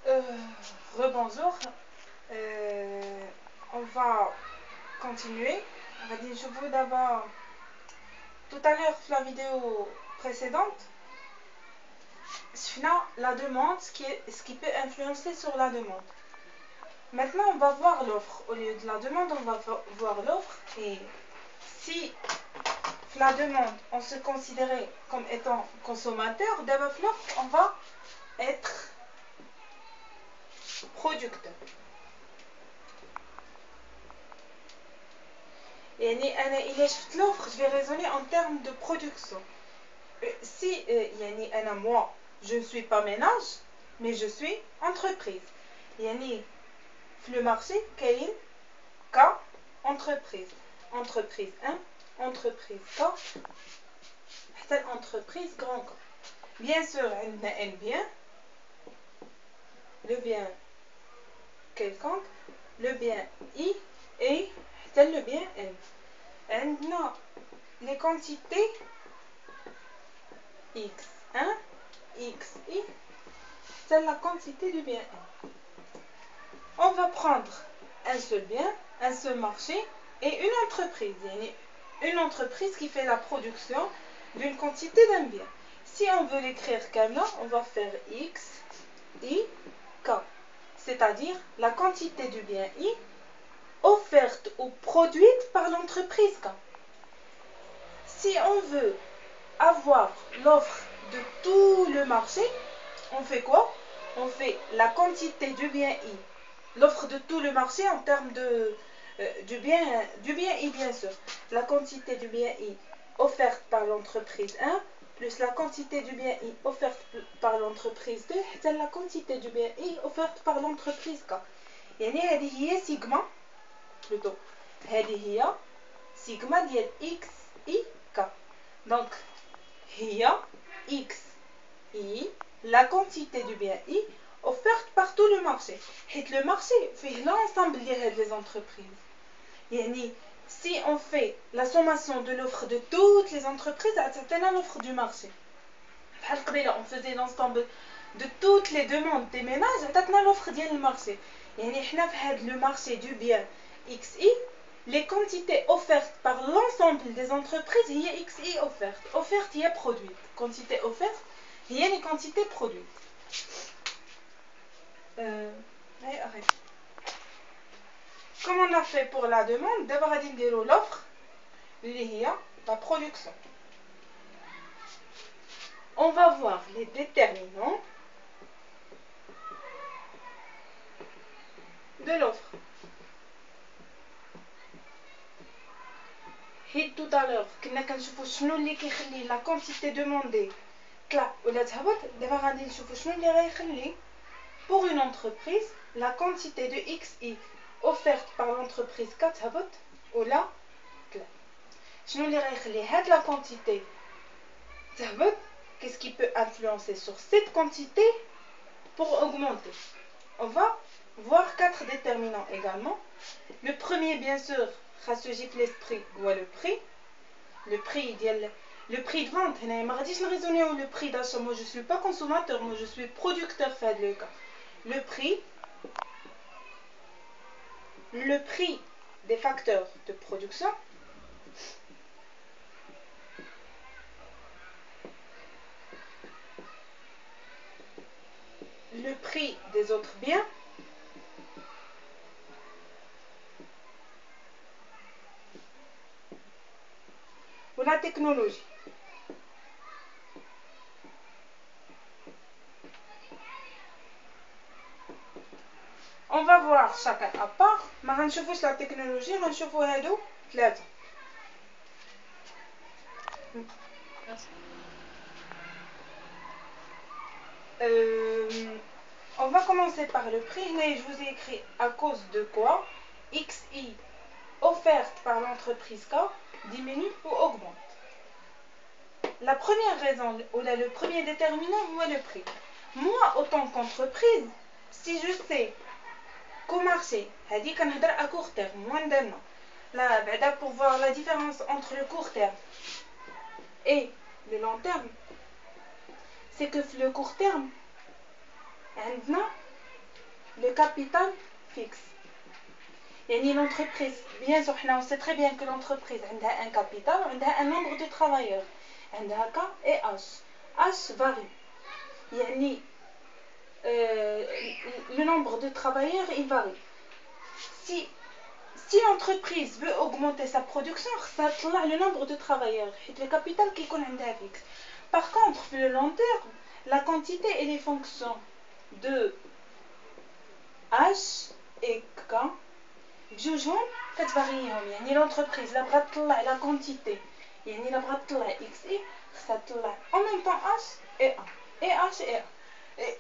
Rebonjour. On va continuer. Je vous d'abord tout à l'heure sur la vidéo précédente. La demande, ce qui peut influencer sur la demande. Maintenant, on va voir l'offre. Au lieu de la demande, on va voir l'offre. Et si la demande, on se considérait comme étant consommateur, d'abord l'offre, on va être producteur. Et l'offre, je vais raisonner en termes de production. Si moi, je ne suis pas ménage, mais je suis entreprise. Le marché, كاين K entreprise. Entreprise 1, entreprise K, حتى entreprise grand K. Bien sûr, on a un bien, le bien quelconque, le bien I et le bien N. On a les quantités X1, XI, c'est la quantité du bien N. On va prendre un seul bien, un seul marché et une entreprise. Une entreprise qui fait la production d'une quantité d'un bien. Si on veut l'écrire comme là, on va faire X, I, K. C'est-à-dire la quantité du bien I offerte ou produite par l'entreprise K. Si on veut avoir l'offre de tout le marché, on fait quoi? On fait la quantité du bien I. L'offre de tout le marché en termes du bien I, bien sûr. La quantité du bien I offerte par l'entreprise 1 plus la quantité du bien I offerte par l'entreprise 2 c'est la quantité du bien I offerte par l'entreprise K. هذه هي سيجما plutôt هذه هي سيجما ديال X I K. Donc هي X I la quantité du bien I offerte par tout le marché. Le marché fait l'ensemble des entreprises. Si on fait la sommation de l'offre de toutes les entreprises, c'est l'offre du marché. On faisait l'ensemble de toutes les demandes des ménages, c'est l'offre du marché. Le marché du bien XI, les quantités offertes par l'ensemble des entreprises, il y a XI offerte. Offerte, il y a produite. Quantité offerte, il y a les quantités produites. Comme on a fait pour la demande, d'abord on a l'offre, la production. On va voir les déterminants de l'offre. Tout à l'heure, la quantité demandée pour une entreprise, la quantité de XI offerte par l'entreprise 4 ou la la quantité qu'est-ce qui peut influencer sur cette quantité pour augmenter. On va voir 4 déterminants également. Le premier, bien sûr, l'esprit ou le prix. Le prix de vente. Le prix d'achat, moi je ne suis pas consommateur, moi je suis producteur. Le prix des facteurs de production. Le prix des autres biens. Ou la technologie. On va voir chacun à part. Mais on va voir la technologie, on va voir les deux. On va commencer par le prix. Mais je vous ai écrit à cause de quoi XI offerte par l'entreprise K diminue ou augmente. La première raison, ou le premier déterminant, moi le prix. Moi, en tant qu'entreprise, si je sais qu'au marché, à court terme, moins d'un an, là, pour voir la différence entre le court terme et le long terme, c'est que le court terme, le capital fixe. يعني l'entreprise, bien sûr, on sait très bien que l'entreprise a un capital, a un nombre de travailleurs. عندها K et H. H varie. يعني le nombre de travailleurs, il varie. Si l'entreprise veut augmenter sa production, ça طلع le nombre de travailleurs, le capital qui est fixe. Par contre, sur le long terme, la quantité et les fonctions de H et K بجوجهم كتفاريهم. يعني l'entreprise لا بغات تطلع la quantité، يعني لا بغات تطلع x i خصها تطلع en même temps h et a et h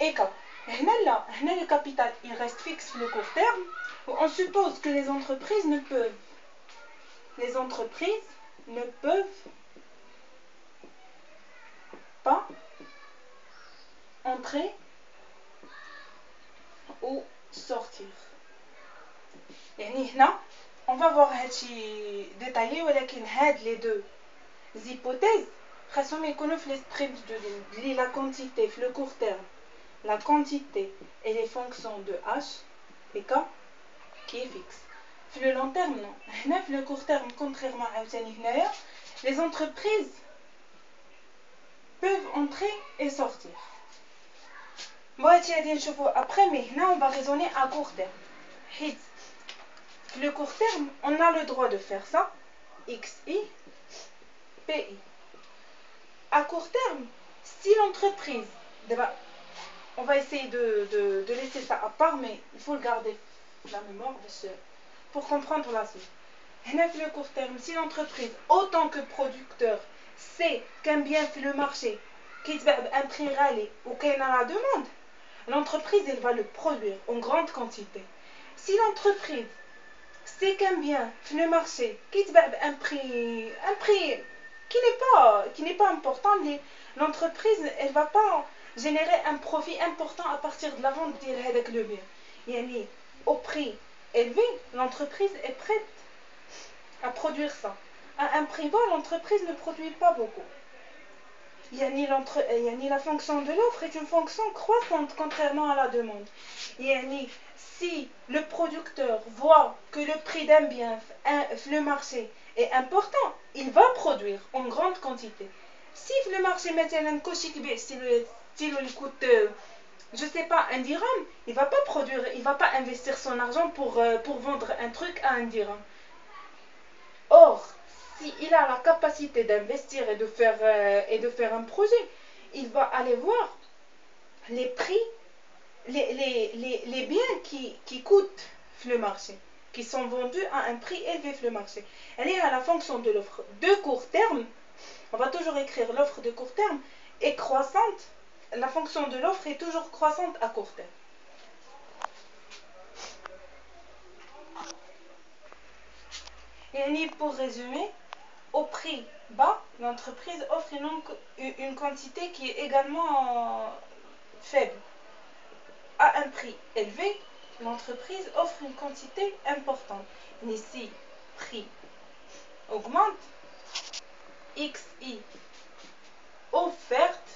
et k. هنا لا، هنا le capital il reste fixe le court terme. On suppose que les entreprises ne peuvent pas entrer ou sortir. يعني هنا on va voir هادشي détaillé، ولكن هاد les deux hypothèses خاصهم يكونوا في l'esprit de la quantité في le court terme. La quantité et les fonctions de H et K qui est fixe. في le long terme non. هنا في le court terme contrairement عاوتاني هنايا les entreprises peuvent entrer et sortir. Bon هادشي غادي نشوفو après، mais هنا on va raisonner à court terme. حيت في le court terme on a le droit de faire ça xi pi. À court terme, si l'entreprise, on va essayer de laisser ça à part, mais il faut le garder la mémoire pour comprendre la suite. Le court terme, si l'entreprise, autant que producteur, sait qu'un bien fait le marché, qu'il y a un prix râlé ou qu'il y a la demande, l'entreprise elle va le produire en grande quantité. Si l'entreprise sait qu'un bien fait le marché, qu'il y a un prix qui n'est pas important, l'entreprise elle va pas générer un profit important à partir de la vente avec le bien. Yani, au prix élevé, l'entreprise est prête à produire ça. À un prix bas, l'entreprise ne produit pas beaucoup. Yani, la fonction de l'offre est une fonction croissante contrairement à la demande. Yani, si le producteur voit que le prix d'un bien, le marché, est important, il va produire en grande quantité. Si le marché مثلا كلشي كبير ستيلو il coûte je sais pas un dirham, il va pas produire, il va pas investir son argent pour vendre un truc à un dirham. Or, s'il a la capacité d'investir et de faire un projet, il va aller voir les prix, les biens qui coûtent le marché, qui sont vendus à un prix élevé sur le marché. Elle est à la fonction de l'offre de court terme. On va toujours écrire l'offre de court terme est croissante. La fonction de l'offre est toujours croissante à court terme. Et pour résumer, au prix bas, l'entreprise offre une quantité qui est également faible. À un prix élevé, l'entreprise offre une quantité importante. Et si le prix augmente, XI offerte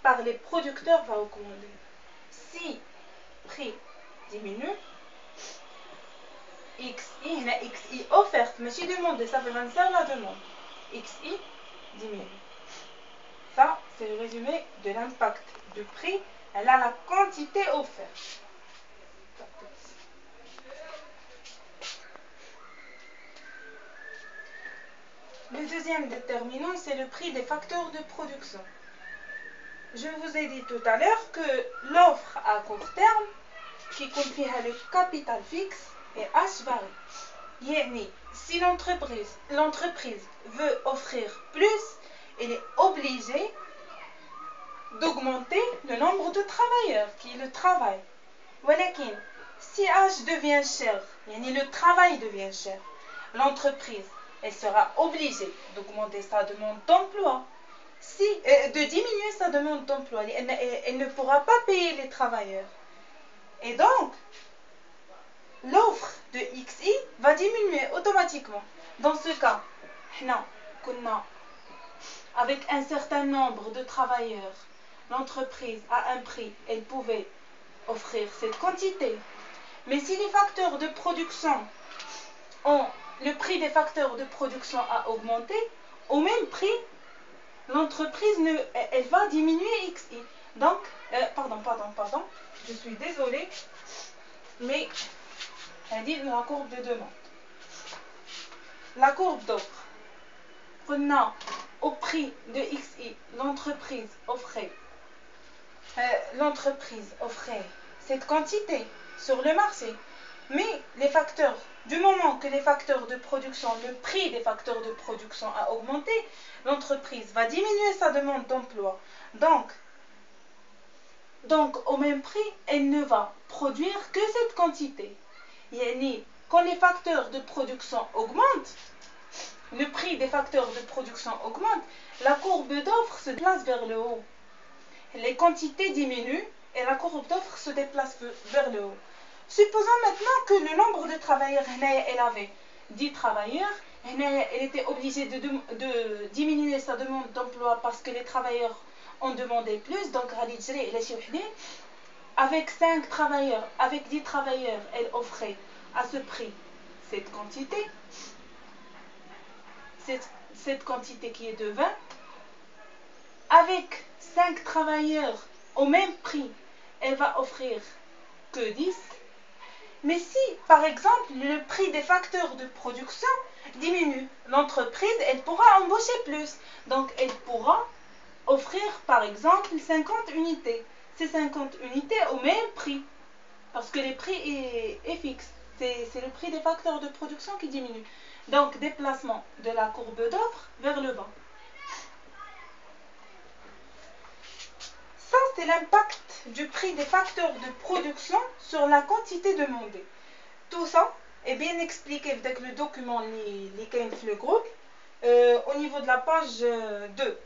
par les producteurs va augmenter. Si le prix diminue, XI offerte, mais si demande, ça veut dire ça la demande. XI diminue. Ça, c'est le résumé de l'impact du prix. Elle a la quantité offerte. Le deuxième déterminant, c'est le prix des facteurs de production. Je vous ai dit tout à l'heure que l'offre à court terme, qui contient le capital fixe, et H varie. Yani, si l'entreprise veut offrir plus, elle est obligée d'augmenter le nombre de travailleurs qui le travaillent. ولكن si H devient cher, yani le travail devient cher, l'entreprise elle sera obligée d'augmenter sa demande d'emploi, de diminuer sa demande d'emploi. Elle ne pourra pas payer les travailleurs. Et donc, l'offre de XI va diminuer automatiquement. Dans ce cas, avec un certain nombre de travailleurs, l'entreprise à un prix, elle pouvait offrir cette quantité. Mais si les facteurs de production le prix des facteurs de production a augmenté, au même prix, l'entreprise elle va diminuer XI. Donc, pardon, je suis désolée, mais elle dit la courbe de demande. La courbe d'offre. Prenant au prix de XI, l'entreprise offrait cette quantité sur le marché. Mais les facteurs, du moment que les facteurs de production, le prix des facteurs de production a augmenté, l'entreprise va diminuer sa demande d'emploi. Donc, au même prix, elle ne va produire que cette quantité. Yani, quand les facteurs de production augmentent, le prix des facteurs de production augmente, la courbe d'offre se déplace vers le haut. Les quantités diminuent et la courbe d'offre se déplace vers le haut. Supposons maintenant que le nombre de travailleurs, elle avait 10 travailleurs, elle était obligée de diminuer sa demande d'emploi parce que les travailleurs ont demandé plus, donc avec 5 travailleurs, avec 10 travailleurs, elle offrait à ce prix cette quantité qui est de 20, avec 5 travailleurs au même prix, elle va offrir que 10. Mais si, par exemple, le prix des facteurs de production diminue, l'entreprise, elle pourra embaucher plus. Donc, elle pourra offrir, par exemple, 50 unités. Ces 50 unités au même prix. Parce que le prix est fixe. C'est le prix des facteurs de production qui diminue. Donc, déplacement de la courbe d'offre vers le bas. Ça, c'est l'impact du prix des facteurs de production sur la quantité demandée. Tout ça est bien expliqué avec le document qui est dans le groupe au niveau de la page 2.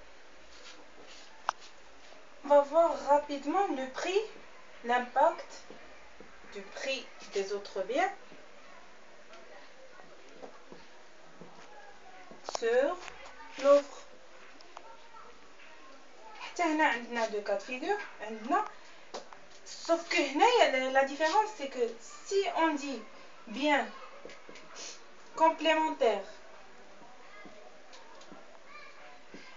On va voir rapidement le prix, l'impact du prix des autres biens sur l'offre. هنا عندنا deux cas de figure. Sauf que la différence, c'est que si on dit bien complémentaire,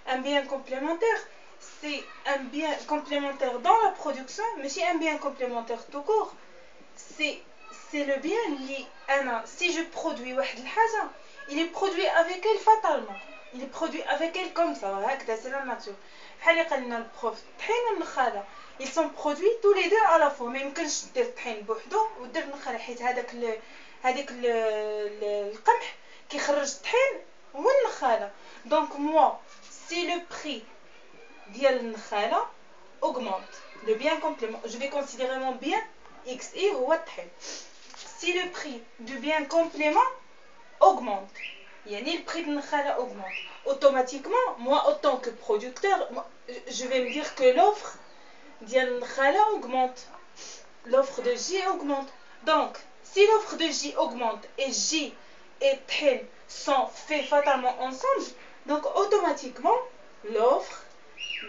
un bien complémentaire, c'est un bien complémentaire dans la production, mais si un bien complémentaire tout court, c'est le bien lié. Si je produis il est produit avec elle fatalement. Il est produit avec elle comme ça. C'est la nature. Le prof ils sont produits tous les deux à la fois. ما يمكنش دير الطحين بوحدو ودير النخاله حيت هذاك القمح كيخرج الطحين والنخاله. Donc moi, si le prix ديال النخاله augmente, le bien complément, je vais considérer mon bien XI هو الطحين. Si le prix du bien complément augmente, يعني le prix de النخاله augmente, automatiquement, moi, en tant que producteur, je vais me dire que l'offre ديال النخاله augmente. L'offre de J augmente. Donc, si l'offre de J augmente et J et Thin sont faits fatalement ensemble, donc automatiquement, l'offre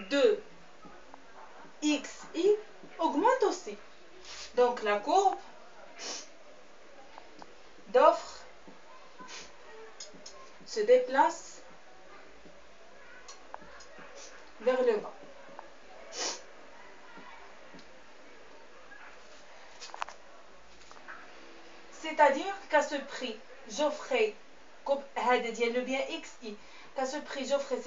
de XI augmente aussi. Donc, la courbe d'offre se déplace vers le bas. C'est-à-dire qu'à ce prix, j'offrais le bien XI, qu'à ce prix, j'offrais